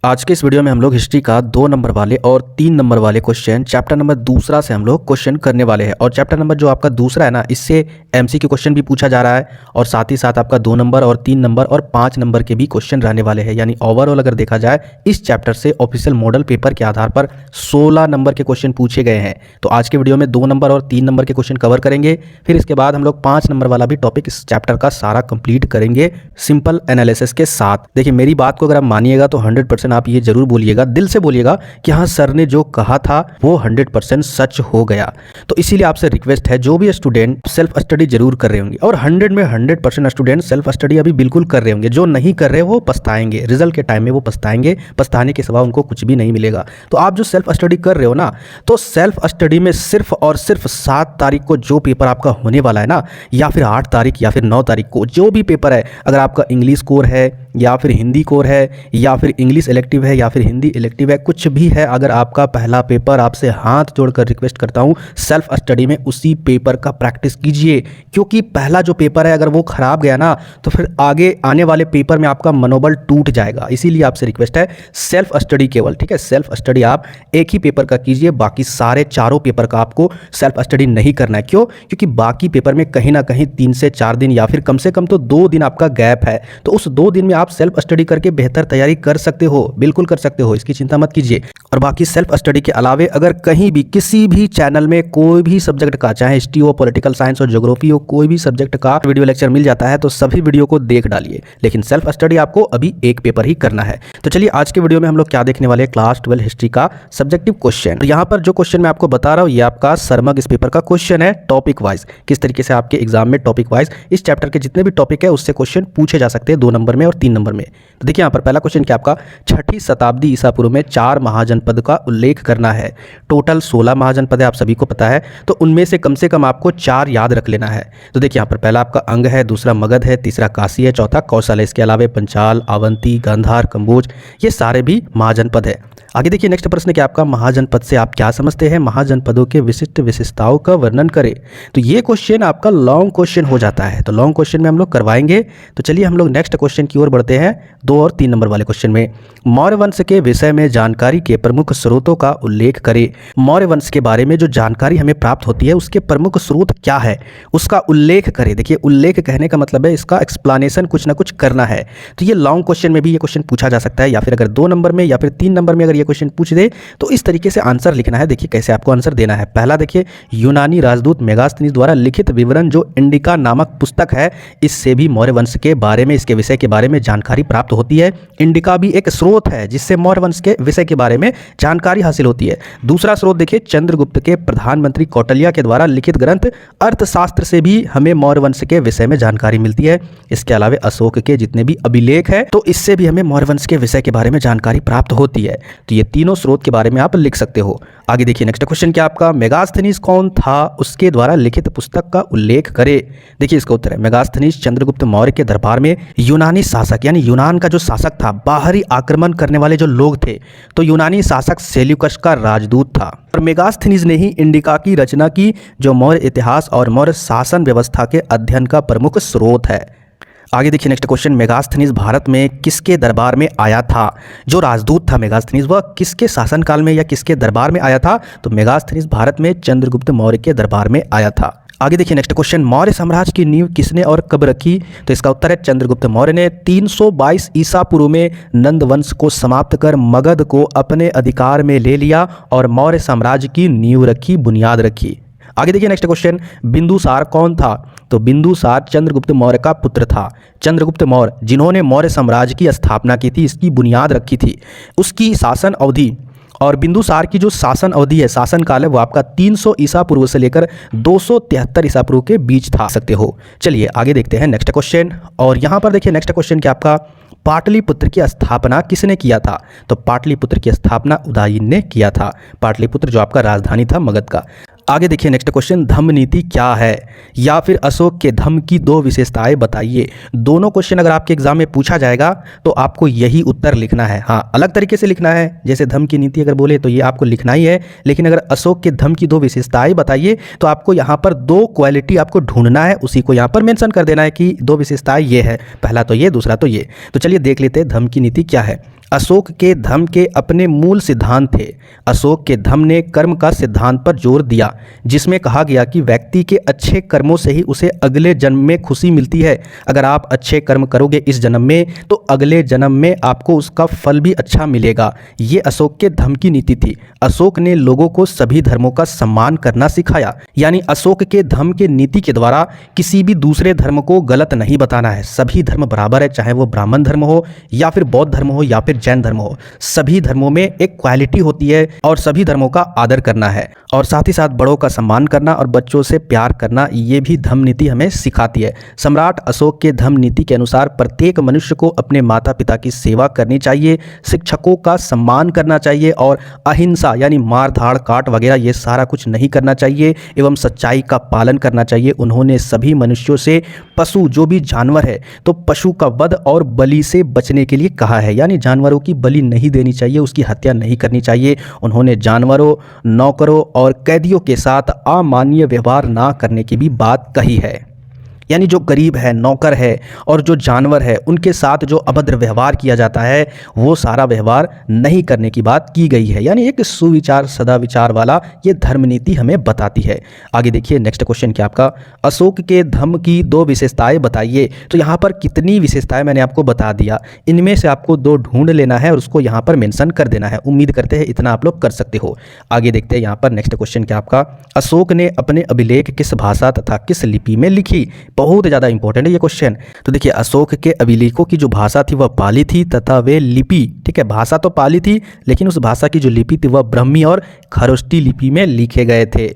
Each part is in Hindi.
आज के इस वीडियो में हम लोग हिस्ट्री का 2 नंबर वाले और 3 नंबर वाले क्वेश्चन चैप्टर नंबर दूसरा से हम लोग क्वेश्चन करने वाले हैं। और चैप्टर नंबर जो आपका दूसरा है ना, इससे एमसीक्यू क्वेश्चन भी पूछा जा रहा है और साथ ही साथ आपका 2 नंबर और 3 नंबर और 5 नंबर के भी क्वेश्चन रहने वाले हैं। यानी ओवरऑल अगर देखा जाए इस चैप्टर से ऑफिशियल मॉडल पेपर के आधार पर 16 नंबर के क्वेश्चन पूछे गए हैं। तो आज के वीडियो में 2 नंबर और 3 नंबर के क्वेश्चन कवर करेंगे, फिर इसके बाद हम लोग 5 नंबर वाला भी टॉपिक इस चैप्टर का सारा कंप्लीट करेंगे सिंपल एनालिसिस के साथ। देखिए मेरी बात को अगर आप मानिएगा तो 100% आप ये जरूर बोलिएगा, दिल से बोलिएगा कि हाँ सर ने जो कहा था वो 100% सच हो गया। तो इसीलिए आपसे रिक्वेस्ट है, जो भी स्टूडेंट सेल्फ स्टडी जरूर कर रहे होंगे, और 100 में 100% स्टूडेंट सेल्फ स्टडी अभी बिल्कुल कर रहे होंगे, जो नहीं कर रहे वो पछताएंगे, रिजल्ट के टाइम में वो पछताएंगे, पछताने के सिवा उनको कुछ भी नहीं मिलेगा। तो आप जो सेल्फ स्टडी कर रहे हो ना, तो सेल्फ स्टडी में सिर्फ और सिर्फ 7 तारीख को जो पेपर आपका होने वाला है ना, या फिर 8 तारीख या फिर 9 तारीख को जो भी पेपर है, अगर आपका इंग्लिश कोर है या फिर हिंदी कोर है या फिर इंग्लिश इलेक्टिव है या फिर हिंदी इलेक्टिव है, कुछ भी है, अगर आपका पहला पेपर, आपसे हाथ जोड़कर रिक्वेस्ट करता हूं सेल्फ स्टडी में उसी पेपर का प्रैक्टिस कीजिए। क्योंकि पहला जो पेपर है अगर वो खराब गया ना, तो फिर आगे आने वाले पेपर में आपका मनोबल टूट जाएगा। इसीलिए आपसे रिक्वेस्ट है सेल्फ स्टडी केवल, ठीक है, सेल्फ स्टडी आप एक ही पेपर का कीजिए, बाकी सारे चारों पेपर का आपको सेल्फ स्टडी नहीं करना है। क्यों? क्योंकि बाकी पेपर में कहीं ना कहीं 3 से 4 दिन या फिर कम से कम तो 2 दिन आपका गैप है। तो उस 2 दिन में आप सेल्फ स्टडी करके बेहतर तैयारी कर सकते हो, बिल्कुल कर सकते हो, इसकी चिंता मत कीजिए। और बाकी सेल्फ स्टडी के अलावे अगर कहीं भी किसी भी चैनल में कोई भी सब्जेक्ट का, चाहे हिस्ट्री हो, पॉलिटिकल साइंस हो, ज्योग्राफी हो, कोई भी सब्जेक्ट का वीडियो लेक्चर मिल जाता है तो सभी वीडियो को देख डालिए। लेकिन सेल्फ स्टडी आपको अभी एक पेपर ही करना है। तो चलिए आज के वीडियो में हम लोग क्या देखने वाले हैं, क्लास 12 हिस्ट्री का सब्जेक्टिव क्वेश्चन। तो यहाँ पर जो क्वेश्चन मैं आपको बता रहा हूँ ये आपका सरमग इस पेपर का क्वेश्चन है, टॉपिक वाइज। किस तरीके से आपके एग्जाम में टॉपिक वाइज इस चैप्टर के जितने भी टॉपिक है उससे क्वेश्चन पूछे जा सकते हैं 2 नंबर में और 3 नंबर में। तो देखिए यहाँ पर पहला क्वेश्चन क्या, आपका 6ठी शताब्दी ईसा पूर्व में 4 महाजनपद का उल्लेख करना है। टोटल 16 महाजनपद है, आप सभी को पता है, तो उनमें से कम आपको 4 याद रख लेना है। तो देखिए यहाँ पर पहला आपका अंग है, दूसरा मगध है, तीसरा काशी है, चौथा कौशल है। इसके अलावा पंचाल, अवंती, गांधार, कंबोज, ये सारे भी महाजनपद है। आगे देखिए नेक्स्ट प्रश्न क्या, आपका महाजनपद से आप क्या समझते हैं, महाजनपदों के विशिष्ट विशेषताओं का वर्णन करें। तो ये क्वेश्चन आपका लॉन्ग क्वेश्चन हो जाता है, तो लॉन्ग क्वेश्चन में हम लोग करवाएंगे। तो चलिए हम लोग नेक्स्ट क्वेश्चन की ओर बढ़ते हैं, 2 और 3 नंबर वाले क्वेश्चन में। मौर्य वंश के विषय में जानकारी के प्रमुख स्रोतों का उल्लेख करें। मौर्य वंश के बारे में जो जानकारी हमें प्राप्त होती है उसके प्रमुख स्रोत क्या है, उसका उल्लेख करें। देखिए उल्लेख कहने का मतलब है इसका एक्सप्लेनेशन कुछ ना कुछ करना है। तो ये लॉन्ग क्वेश्चन में भी ये क्वेश्चन पूछा जा सकता है, या फिर अगर 2 नंबर में या फिर 3 नंबर में अगर ये क्वेश्चन पूछ दे तो इस तरीके से आंसर लिखना है। देखिए कैसे आपको आंसर देना है। पहला देखिए, यूनानी राजदूत मेगास्थनीज द्वारा लिखित विवरण जो इंडिका नामक पुस्तक है, इससे भी मौर्य वंश के बारे में, इसके विषय के बारे में जानकारी प्राप्त होती है। इंडिका भी एक स्रोत है जिससे मौर्य वंश के विषय के बारे में जानकारी हासिल होती है। दूसरा स्रोत देखिए, चंद्रगुप्त के प्रधानमंत्री कौटिल्य के द्वारा लिखित ग्रंथ अर्थशास्त्र से भी हमें मौर्य वंश के विषय में जानकारी मिलती है। इसके अलावा अशोक के जितने भी अभिलेख है तो इससे भी हमें मौर्य वंश के विषय के बारे में जानकारी प्राप्त होती है। तो ये तीनों स्रोत के बारे में आप लिख सकते हो। आगे देखिए नेक्स्ट क्वेश्चन क्या, आपका मेगास्थनीज कौन था, उसके द्वारा लिखित पुस्तक का उल्लेख करे। देखिए इसका उत्तर है, मेगास्थनीज चंद्रगुप्त मौर्य के दरबार में यूनानी शासक, यानी यूनान का जो शासक था, बाहरी आक्रमण करने वाले जो लोग थे, तो यूनानी शासक सेल्यूकस का राजदूत था। और मेगास्थनीज ने ही इंडिका की रचना की, जो मौर्य इतिहास और मौर्य शासन व्यवस्था के अध्ययन का प्रमुख स्रोत है। आगे देखिए नेक्स्ट क्वेश्चन, मेगास्थनीज भारत में किसके दरबार में आया था। जो राजदूत था मेगास्थनीज, वह किसके शासनकाल में या किसके दरबार में आया था, तो मेगास्थनीज भारत में चंद्रगुप्त मौर्य के दरबार में आया था। आगे देखिए नेक्स्ट क्वेश्चन, मौर्य साम्राज्य की नींव किसने और कब रखी। तो इसका उत्तर है चंद्रगुप्त मौर्य ने 322 ईसा पूर्व में नंद वंश को समाप्त कर मगध को अपने अधिकार में ले लिया और मौर्य साम्राज्य की नींव रखी, बुनियाद रखी। आगे देखिए नेक्स्ट क्वेश्चन, बिंदुसार कौन था। तो बिंदुसार चंद्रगुप्त मौर्य का पुत्र था। चंद्रगुप्त मौर्य जिन्होंने मौर्य साम्राज्य की स्थापना की थी, इसकी बुनियाद रखी थी, उसकी शासन अवधि और बिंदुसार की जो शासन अवधि है, शासन काल है, वो आपका 300 ईसा पूर्व से लेकर 273 ईसा पूर्व के बीच था सकते हो। चलिए आगे देखते हैं नेक्स्ट क्वेश्चन। और यहाँ पर देखिए नेक्स्ट क्वेश्चन क्या, आपका पाटलिपुत्र की स्थापना किसने किया था। तो पाटलिपुत्र की स्थापना उदयन ने किया था। पाटलिपुत्र जो आपका राजधानी था मगध का। आगे देखिए नेक्स्ट क्वेश्चन, धम्म नीति क्या है, या फिर अशोक के धम्म की 2 विशेषताएं बताइए। दोनों क्वेश्चन अगर आपके एग्जाम में पूछा जाएगा तो आपको यही उत्तर लिखना है। हाँ, अलग तरीके से लिखना है, जैसे धम्म की नीति अगर बोले तो ये आपको लिखना ही है, लेकिन अगर अशोक के धम्म की 2 विशेषताएं बताइए तो आपको यहाँ पर 2 क्वालिटी आपको ढूंढना है, उसी को यहाँ पर मेंशन कर देना है कि 2 विशेषताएं ये है, पहला तो ये, दूसरा तो ये। तो चलिए देख लेते हैं धम्म की नीति क्या है। अशोक के धम्म के अपने मूल सिद्धांत थे। अशोक के धम्म ने कर्म का सिद्धांत पर जोर दिया, जिसमें कहा गया कि व्यक्ति के अच्छे कर्मों से ही उसे अगले जन्म में खुशी मिलती है। अगर आप अच्छे कर्म करोगे इस जन्म में तो अगले जन्म में आपको उसका फल भी अच्छा मिलेगा। ये अशोक के धम्म की नीति थी। अशोक ने लोगों को सभी धर्मों का सम्मान करना सिखाया, यानी अशोक के धम्म के नीति के द्वारा किसी भी दूसरे धर्म को गलत नहीं बताना है। सभी धर्म बराबर है, चाहे वो ब्राह्मण धर्म हो या फिर बौद्ध धर्म हो या फिर जैन धर्म हो। सभी धर्मों में एक क्वालिटी होती है और सभी धर्मों का आदर करना है, और साथ ही साथ बड़ों का सम्मान करना और बच्चों से प्यार करना, ये भी धम्म नीति हमें सिखाती है। सम्राट अशोक के धम्म नीति के अनुसार प्रत्येक मनुष्य को अपने माता पिता की सेवा करनी चाहिए, शिक्षकों का सम्मान करना चाहिए और अहिंसा यानी मार धाड़ काट वगैरह ये सारा कुछ नहीं करना चाहिए एवं सच्चाई का पालन करना चाहिए। उन्होंने सभी मनुष्यों से पशु जो भी जानवर है तो पशु का वध और बलि से बचने के लिए कहा है, यानी जानवरों की बलि नहीं देनी चाहिए, उसकी हत्या नहीं करनी चाहिए। उन्होंने जानवरों, नौकरों और कैदियों के साथ अमानवीय व्यवहार ना करने की भी बात कही है, यानी जो गरीब है, नौकर है और जो जानवर है उनके साथ जो अभद्र व्यवहार किया जाता है वो सारा व्यवहार नहीं करने की बात की गई है। यानी एक सुविचार सदाविचार वाला ये धर्म नीति हमें बताती है। आगे देखिए नेक्स्ट क्वेश्चन क्या आपका, अशोक के धम्म की 2 विशेषताएं बताइए। तो यहाँ पर कितनी विशेषताएं मैंने आपको बता दिया, इनमें से आपको 2 ढूंढ लेना है और उसको यहाँ पर मेंशन कर देना है। उम्मीद करते हैं इतना आप लोग कर सकते हो। आगे देखते हैं यहाँ पर नेक्स्ट क्वेश्चन क्या आपका, अशोक ने अपने अभिलेख किस भाषा तथा किस लिपि में लिखी। बहुत ज़्यादा इंपॉर्टेंट है ये क्वेश्चन। तो देखिए अशोक के अभिलेखों की जो भाषा थी वह पाली थी तथा वे लिपि, ठीक है, भाषा तो पाली थी लेकिन उस भाषा की जो लिपि थी वह ब्राह्मी और खरोष्टी लिपि में लिखे गए थे।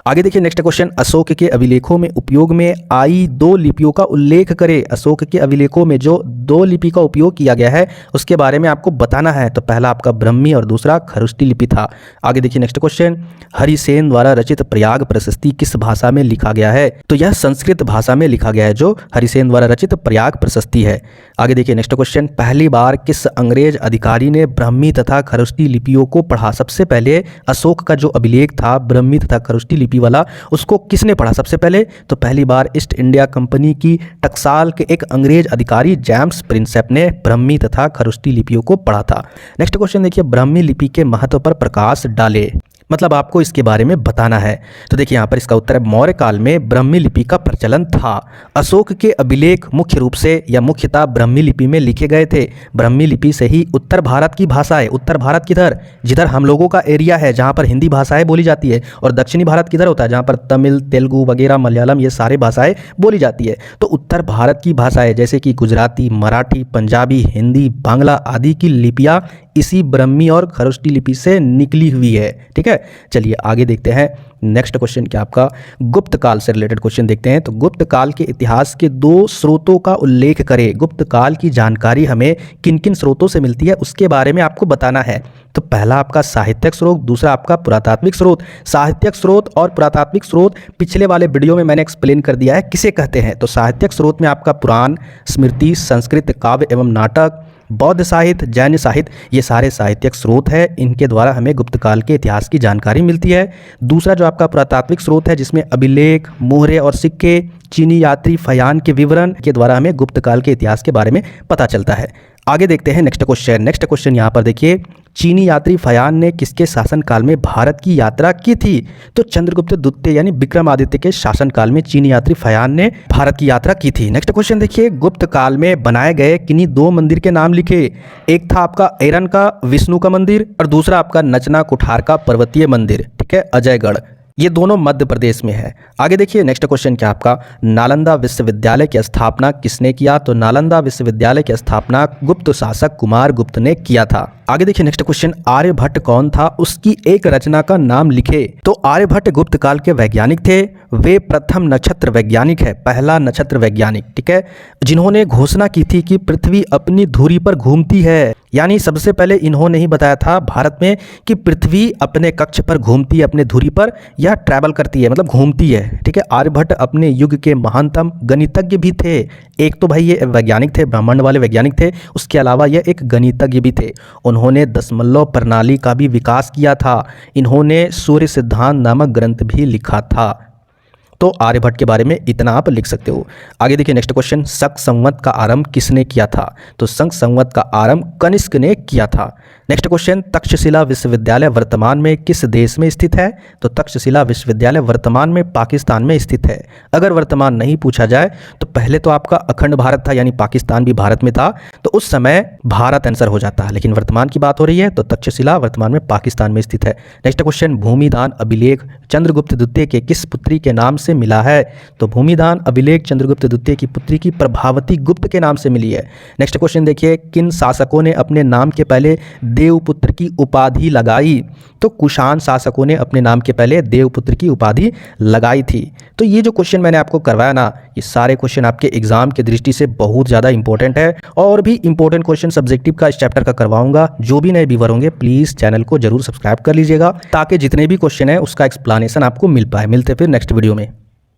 आगे देखिए नेक्स्ट क्वेश्चन, अशोक के अभिलेखों में उपयोग में आई 2 लिपियों का उल्लेख करें। अशोक के अभिलेखों में जो 2 लिपि का उपयोग किया गया है उसके बारे में आपको बताना है। तो पहला आपका ब्राह्मी और दूसरा खरोष्टी लिपि था। आगे देखिए नेक्स्ट क्वेश्चन, हरिसेन द्वारा रचित प्रयाग प्रशस्ति किस भाषा में लिखा गया है। तो यह संस्कृत भाषा में लिखा गया है जो हरिसेन द्वारा रचित प्रयाग प्रशस्ति है। आगे देखिए नेक्स्ट क्वेश्चन, पहली बार किस अंग्रेज अधिकारी ने ब्राह्मी तथा खरोष्टी लिपियों को पढ़ा। सबसे पहले अशोक का जो अभिलेख था ब्राह्मी तथा खरोष्टी लिपि वाला, उसको किसने पढ़ा सबसे पहले। तो पहली बार ईस्ट इंडिया कंपनी की टकसाल के एक अंग्रेज अधिकारी जेम्स प्रिंसेप ने ब्राह्मी तथा खरोष्टी लिपियों को पढ़ा था। नेक्स्ट क्वेश्चन देखिए, ब्राह्मी लिपि के महत्व पर प्रकाश डाले, मतलब आपको इसके बारे में बताना है। तो देखिए यहाँ पर इसका उत्तर है, मौर्य काल में ब्राह्मी लिपि का प्रचलन था। अशोक के अभिलेख मुख्य रूप से या मुख्यतः ब्राह्मी लिपि में लिखे गए थे। ब्राह्मी लिपि से ही उत्तर भारत की भाषाएं, उत्तर भारत किधर, जिधर हम लोगों का एरिया है जहाँ पर हिंदी भाषाएं बोली जाती है, और दक्षिणी भारत किधर होता है जहाँ पर तमिल, तेलुगु वगैरह, मलयालम ये सारे भाषाएं बोली जाती है। तो उत्तर भारत की भाषाएं जैसे कि गुजराती, मराठी, पंजाबी, हिंदी, बांग्ला आदि की लिपियाँ इसी ब्राह्मी और खरोष्टी लिपि से निकली हुई है। ठीक है, चलिए आगे देखते हैं। नेक्स्ट क्वेश्चन क्या आपका, गुप्त काल से रिलेटेड क्वेश्चन देखते हैं। तो गुप्त काल के इतिहास के 2 स्रोतों का उल्लेख करें। गुप्त काल की जानकारी हमें किन किन स्रोतों से मिलती है उसके बारे में आपको बताना है। तो पहला आपका साहित्यिक स्रोत, दूसरा आपका पुरातात्विक स्रोत। साहित्यिक स्रोत और पुरातात्विक स्रोत पिछले वाले वीडियो में मैंने एक्सप्लेन कर दिया है किसे कहते हैं। तो साहित्यिक स्रोत में आपका पुराण, स्मृति, संस्कृत काव्य एवं नाटक, बौद्ध साहित्य, जैन साहित्य, ये सारे साहित्यिक स्रोत है। इनके द्वारा हमें गुप्त काल के इतिहास की जानकारी मिलती है। दूसरा जो आपका पुरातात्विक स्रोत है जिसमें अभिलेख, मोहरे और सिक्के, चीनी यात्री फयान के विवरण के द्वारा हमें गुप्त काल के इतिहास के बारे में पता चलता है। आगे देखते हैं नेक्स्ट क्वेश्चन। नेक्स्ट क्वेश्चन यहाँ पर देखिए, चीनी यात्री फयान ने किसके शासनकाल में भारत की यात्रा की थी। तो चंद्रगुप्त द्वितीय यानी विक्रमादित्य के शासनकाल में चीनी यात्री फयान ने भारत की यात्रा की थी। नेक्स्ट क्वेश्चन देखिए, गुप्त काल में बनाए गए किन्हीं 2 मंदिर के नाम लिखे। एक था आपका एरन का विष्णु का मंदिर और दूसरा आपका नचना कुठार का पर्वतीय मंदिर, ठीक है, अजयगढ़। ये दोनों मध्य प्रदेश में है। आगे देखिए नेक्स्ट क्वेश्चन क्या आपका, नालंदा विश्वविद्यालय की स्थापना किसने किया। तो नालंदा विश्वविद्यालय की स्थापना गुप्त शासक कुमार गुप्त ने किया था। आगे देखिए नेक्स्ट क्वेश्चन, आर्यभट्ट कौन था, उसकी एक रचना का नाम लिखे। तो आर्यभट्ट गुप्त काल के वैज्ञानिक थे। वे प्रथम नक्षत्र वैज्ञानिक है, पहला नक्षत्र वैज्ञानिक, ठीक है, जिन्होंने घोषणा की थी कि पृथ्वी अपनी धुरी पर घूमती है। यानी सबसे पहले इन्होंने ही बताया था भारत में कि पृथ्वी अपने कक्ष पर घूमती है, अपने धुरी पर या ट्रैवल करती है, मतलब घूमती है। ठीक है, आर्यभट्ट अपने युग के महानतम गणितज्ञ भी थे। एक तो भाई ये वैज्ञानिक थे, ब्रह्मांड वाले वैज्ञानिक थे, उसके अलावा ये एक गणितज्ञ भी थे। उन्होंने दशमलव प्रणाली का भी विकास किया था। इन्होंने सूर्य सिद्धांत नामक ग्रंथ भी लिखा था। तो आर्यभट्ट के बारे में इतना आप लिख सकते हो। आगे देखिए नेक्स्ट क्वेश्चन, शक संवत का आरंभ किसने किया था? तो शक संवत का आरंभ कनिष्क ने किया था। नेक्स्ट क्वेश्चन, तक्षशिला विश्वविद्यालय वर्तमान में किस देश में स्थित है? तो तक्षशिला विश्वविद्यालय वर्तमान में पाकिस्तान में स्थित है। अगर वर्तमान नहीं पूछा जाए तो पहले तो आपका अखंड भारत था, यानी पाकिस्तान भी भारत में था, तो उस समय भारत आंसर हो जाता है, लेकिन वर्तमान की बात हो रही है तो तक्षशिला वर्तमान में पाकिस्तान में स्थित है। नेक्स्ट क्वेश्चन, भूमिदान अभिलेख चंद्रगुप्त द्वितीय के किस पुत्री के नाम से मिला है? तो भूमिदान अभिलेख चंद्रगुप्त द्वितीय की पुत्री की प्रभावती गुप्त के नाम से मिली है। नेक्स्ट क्वेश्चन देखिए, किन शासकों ने अपने नाम के पहले देवपुत्र की उपाधि लगाई? तो कुषाण शासकों ने अपने नाम के पहले देवपुत्र की उपाधि लगाई थी। तो ये जो क्वेश्चन मैंने आपको करवाया ना, ये सारे क्वेश्चन आपके एग्जाम की दृष्टि से बहुत ज़्यादा इंपॉर्टेंट है, और भी इंपॉर्टेंट क्वेश्चन सब्जेक्टिव का इस चैप्टर का करवाऊंगा। जो भी नए व्यूअर होंगे प्लीज़ चैनल को जरूर सब्सक्राइब कर लीजिएगा, ताकि जितने भी क्वेश्चन है उसका एक्सप्लेनेशन आपको मिल पाए। मिलते फिर नेक्स्ट वीडियो में।